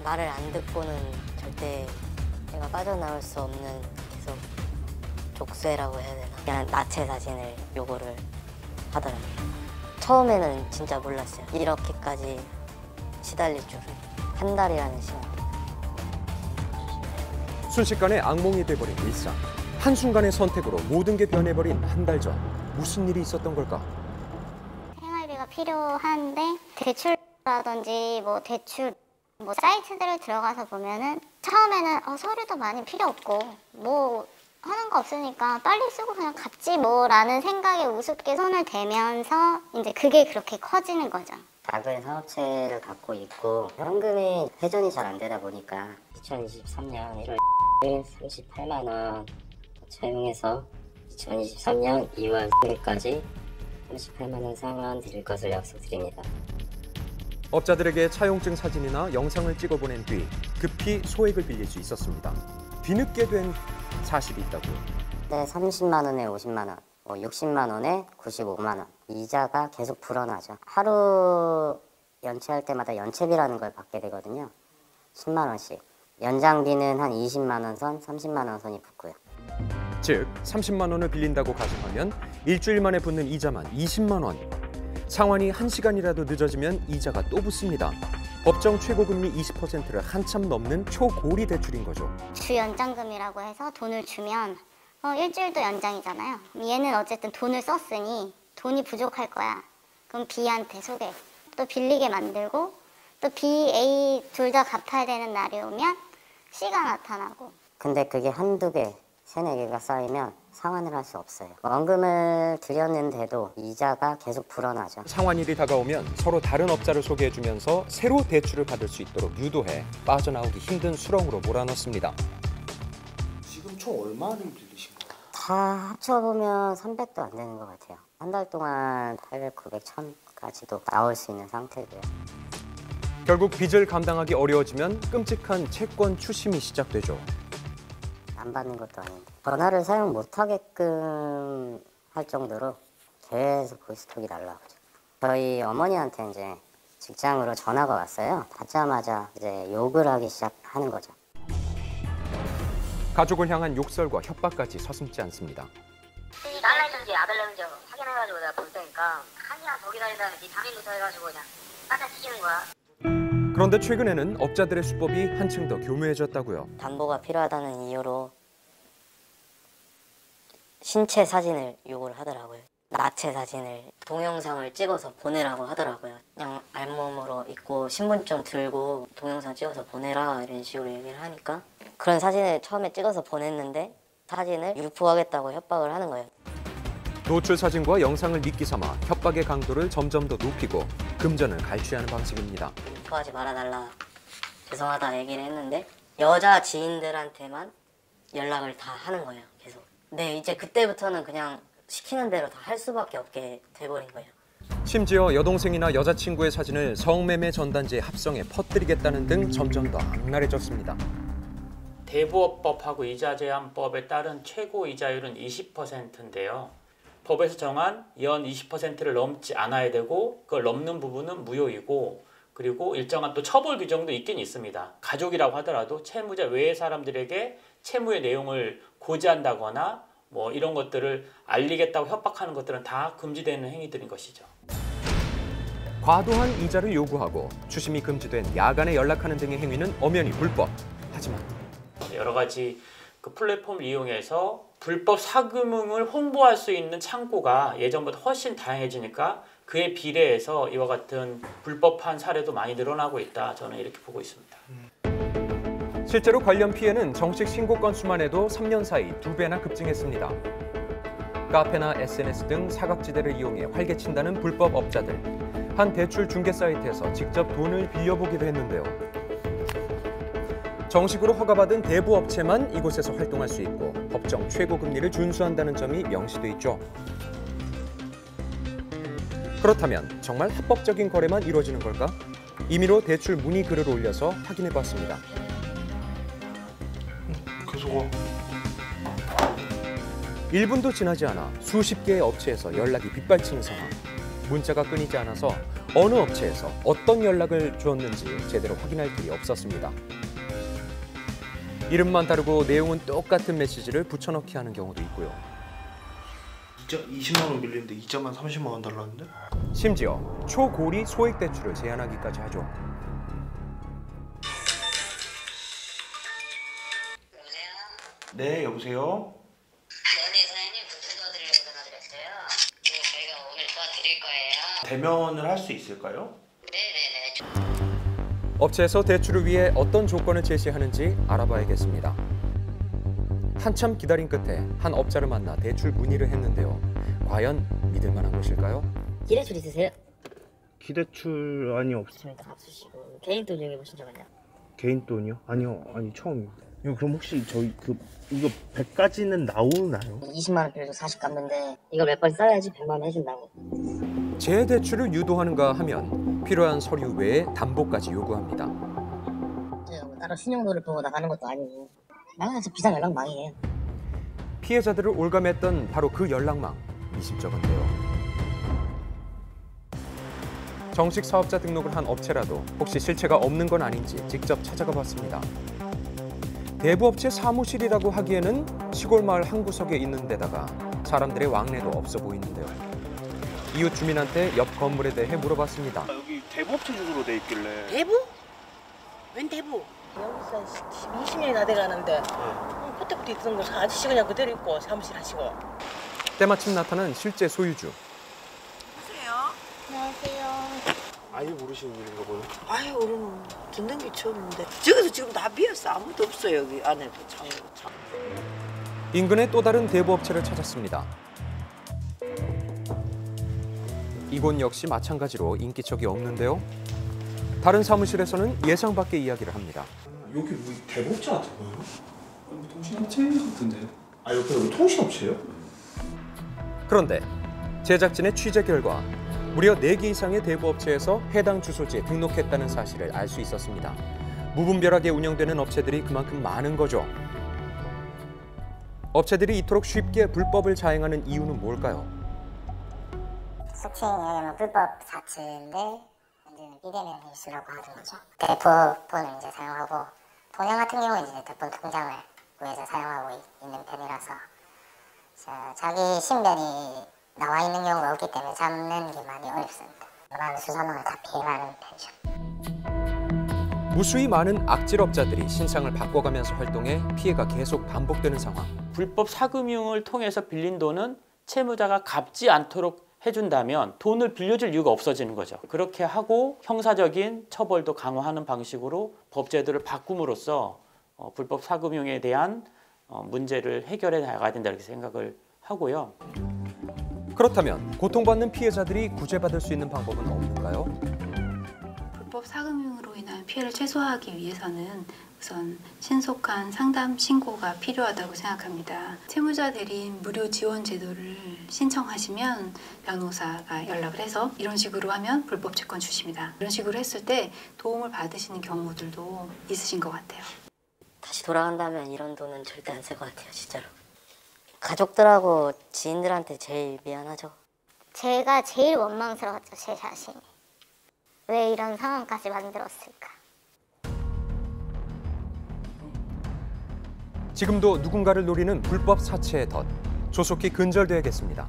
말을 안 듣고는 절대 내가 빠져나올 수 없는 계속 족쇄라고 해야 되나? 그냥 나체 사진을 요구를 하더라고요. 처음에는 진짜 몰랐어요. 이렇게까지 시달릴 줄은. 한 달이라는 시간. 순식간에 악몽이 돼버린 일상. 한순간의 선택으로 모든 게 변해버린 한 달 전. 무슨 일이 있었던 걸까? 생활비가 필요한데 대출라든지 대출 사이트들을 들어가서 보면은 처음에는 서류도 많이 필요 없고 하는 거 없으니까 빨리 쓰고 그냥 갚지 라는 생각에 우습게 손을 대면서 이제 그게 그렇게 커지는 거죠. 작은 사업체를 갖고 있고 현금이 회전이 잘 안 되다 보니까 2023년 1월 38만 원 채용해서 2023년 2월 3일까지 38만 원 상환 드릴 것을 약속드립니다. 업자들에게 차용증 사진이나 영상을 찍어 보낸 뒤 급히 소액을 빌릴 수 있었습니다. 뒤늦게 된 사실이 있다고요. 네, 30만 원에 50만 원, 60만 원에 95만 원. 이자가 계속 불어나죠. 하루 연체할 때마다 연체비라는 걸 받게 되거든요. 10만 원씩. 연장비는 한 20만 원 선, 30만 원 선이 붙고요. 즉 30만 원을 빌린다고 가정하면 일주일 만에 붙는 이자만 20만 원. 상환이 1시간이라도 늦어지면 이자가 또 붙습니다. 법정 최고금리 20%를 한참 넘는 초고리 대출인 거죠. 주연장금이라고 해서 돈을 주면 일주일도 연장이잖아요. 얘는 어쨌든 돈을 썼으니 돈이 부족할 거야. 그럼 B한테 소개. 또 빌리게 만들고 또 B, A 둘 다 갚아야 되는 날이 오면 C가 나타나고. 근데 그게 한두 개, 세네 개가 쌓이면 상환을 할 수 없어요. 원금을 들였는데도 이자가 계속 불어나죠. 상환일이 다가오면 서로 다른 업자를 소개해주면서 새로 대출을 받을 수 있도록 유도해 빠져나오기 힘든 수렁으로 몰아넣습니다. 지금 총 얼마를 빌리신 거예요? 다 합쳐보면 300도 안 되는 것 같아요. 한 달 동안 800, 900, 1000까지도 나올 수 있는 상태고요. 결국 빚을 감당하기 어려워지면 끔찍한 채권 추심이 시작되죠. 안 받는 것도 아닌데 전화를 사용 못하게끔 할 정도로 계속 보이스톡이 날라오죠. 저희 어머니한테 이제 직장으로 전화가 왔어요. 받자마자 이제 욕을 하기 시작하는 거죠. 가족을 향한 욕설과 협박까지 서슴지 않습니다. 딸내든지 아들내든지 확인해가지고 내가 볼 테니까 한시간 더 기다리다가 네 당일부터 해가지고 그냥 딴데 시키는 거야. 그런데 최근에는 업자들의 수법이 한층 더 교묘해졌다고요. 담보가 필요하다는 이유로 신체 사진을 요구를 하더라고요. 나체 사진을 동영상을 찍어서 보내라고 하더라고요. 그냥 알몸으로 입고 신분증 들고 동영상 찍어서 보내라 이런 식으로 얘기를 하니까 그런 사진을 처음에 찍어서 보냈는데 사진을 유포하겠다고 협박을 하는 거예요. 노출 사진과 영상을 미끼 삼아 협박의 강도를 점점 더 높이고 금전을 갈취하는 방식입니다. 유포하지 말아달라, 죄송하다 얘기를 했는데 여자 지인들한테만 연락을 다 하는 거예요, 계속. 네, 이제 그때부터는 그냥 시키는 대로 다 할 수밖에 없게 돼버린 거예요. 심지어 여동생이나 여자친구의 사진을 성매매 전단지에 합성해 퍼뜨리겠다는 등 점점 더 악랄해졌습니다. 대부업법하고 이자제한법에 따른 최고 이자율은 20%인데요. 법에서 정한 연 20%를 넘지 않아야 되고 그걸 넘는 부분은 무효이고 그리고 일정한 또 처벌 규정도 있긴 있습니다. 가족이라고 하더라도 채무자 외의 사람들에게 채무의 내용을 고지한다거나 이런 것들을 알리겠다고 협박하는 것들은 다 금지되는 행위들인 것이죠. 과도한 이자를 요구하고 추심이 금지된 야간에 연락하는 등의 행위는 엄연히 불법. 하지만 여러 가지 그 플랫폼을 이용해서 불법 사금융을 홍보할 수 있는 창구가 예전보다 훨씬 다양해지니까 그에 비례해서 이와 같은 불법한 사례도 많이 늘어나고 있다. 저는 이렇게 보고 있습니다. 실제로 관련 피해는 정식 신고 건수만 해도 3년 사이 2배나 급증했습니다. 카페나 SNS 등 사각지대를 이용해 활개친다는 불법 업자들. 한 대출 중개 사이트에서 직접 돈을 빌려보기도 했는데요. 정식으로 허가받은 대부업체만 이곳에서 활동할 수 있고 법정 최고금리를 준수한다는 점이 명시돼 있죠. 그렇다면 정말 합법적인 거래만 이루어지는 걸까? 임의로 대출 문의 글을 올려서 확인해봤습니다. 계속 1분도 지나지 않아 수십 개의 업체에서 연락이 빗발치는 상황. 문자가 끊이지 않아서 어느 업체에서 어떤 연락을 주었는지 제대로 확인할 길이 없었습니다. 이름만 다르고 내용은 똑같은 메시지를 붙여넣기 하는 경우도 있고요. 20만 원 빌리는데 이자만 30만 원 달라는데? 심지어 초고리 소액 대출을 제한하기까지 하죠. 네, 여보세요? 네, 사장님 부채 도와드리려고 전화드렸어요. 저희가 오늘 도와드릴 거예요. 대면을 할 수 있을까요? 네네네. 업체에서 대출을 위해 어떤 조건을 제시하는지 알아봐야겠습니다. 한참 기다린 끝에 한 업자를 만나 대출 문의를 했는데요. 과연 믿을 만한 것일까요? 기대출 있으세요? 기대출 아니 없습니다. 없으시고 개인 돈 이용해 보신 적 있나요? 개인 돈이요? 아니요, 아니 처음입니다. 그럼 혹시 저희 이거 100까지는 나오나요? 20만 원 빌려서 40 갚는데 이걸 몇 번 써야지 100만 원 해준다고. 재대출을 유도하는가 하면 필요한 서류 외에 담보까지 요구합니다. 제가 뭐 따로 신용도를 보고 나가는 것도 아니고 나가서 비상 연락망이에요. 피해자들을 올감했던 바로 그 연락망, 미심쩍은데요. 정식 사업자 등록을 한 업체라도 혹시 실체가 없는 건 아닌지 직접 찾아가 봤습니다. 대부업체 사무실이라고 하기에는 시골 마을 한 구석에 있는 데다가 사람들의 왕래도 없어 보이는데요. 이웃 주민한테 옆 건물에 대해 물어봤습니다. 여기 대부업체 주소로 돼 있길래. 대부? 웬 대부? 여기서 20년이나 돼가는데 그때부터 있던 거 아저씨 그냥 그대로 있고 사무실 하시고. 때마침 나타난 실제 소유주. 안녕하세요. 아예 모르시는 일인가 보네. 아유 우리는 듣는 게 처음인데 저기서 지금 다 비었어. 아무도 없어 여기 안에 참. 인근의 또 다른 대부업체를 찾았습니다. 이곳 역시 마찬가지로 인기척이 없는데요. 다른 사무실에서는 예상 밖의 이야기를 합니다. 여기 뭐 대부업체 같은 거예요? 통신업체 같은데요? 아, 여기 통신업체예요? 그런데 제작진의 취재 결과 무려 4개 이상의 대부업체에서 해당 주소지에 등록했다는 사실을 알 수 있었습니다. 무분별하게 운영되는 업체들이 그만큼 많은 거죠. 업체들이 이토록 쉽게 불법을 자행하는 이유는 뭘까요? 속칭 이야기하면 불법 사채인데 문제는 비대면 일수라고 하는 거죠. 대부폰을 이제 사용하고 본연 같은 경우는 이제 대본 통장을 구해서 사용하고 있는 편이라서 자기 신변이 나와 있는 경우가 없기 때문에 잡는 게 많이 어렵습니다. 웬만한 수사망을 다 피해가는 편이죠. 무수히 많은 악질업자들이 신상을 바꿔가면서 활동해 피해가 계속 반복되는 상황. 불법 사금융을 통해서 빌린 돈은 채무자가 갚지 않도록 해준다면 돈을 빌려줄 이유가 없어지는 거죠. 그렇게 하고 형사적인 처벌도 강화하는 방식으로 법제도를 바꿈으로써 불법 사금융에 대한 문제를 해결해 나가야 된다 이렇게 생각을 하고요. 그렇다면 고통받는 피해자들이 구제받을 수 있는 방법은 없는가요? 불법 사금융으로 인한 피해를 최소화하기 위해서는 우선 신속한 상담 신고가 필요하다고 생각합니다. 채무자 대리인 무료 지원 제도를 신청하시면 변호사가 연락을 해서 이런 식으로 하면 불법 채권 주십니다. 이런 식으로 했을 때 도움을 받으시는 경우들도 있으신 것 같아요. 다시 돌아간다면 이런 돈은 절대 안 쓸 것 같아요, 진짜로. 가족들하고 지인들한테 제일 미안하죠. 제가 제일 원망스러웠죠, 제 자신이. 왜 이런 상황까지 만들었을까? 지금도 누군가를 노리는 불법 사채의 덫, 조속히 근절돼야겠습니다.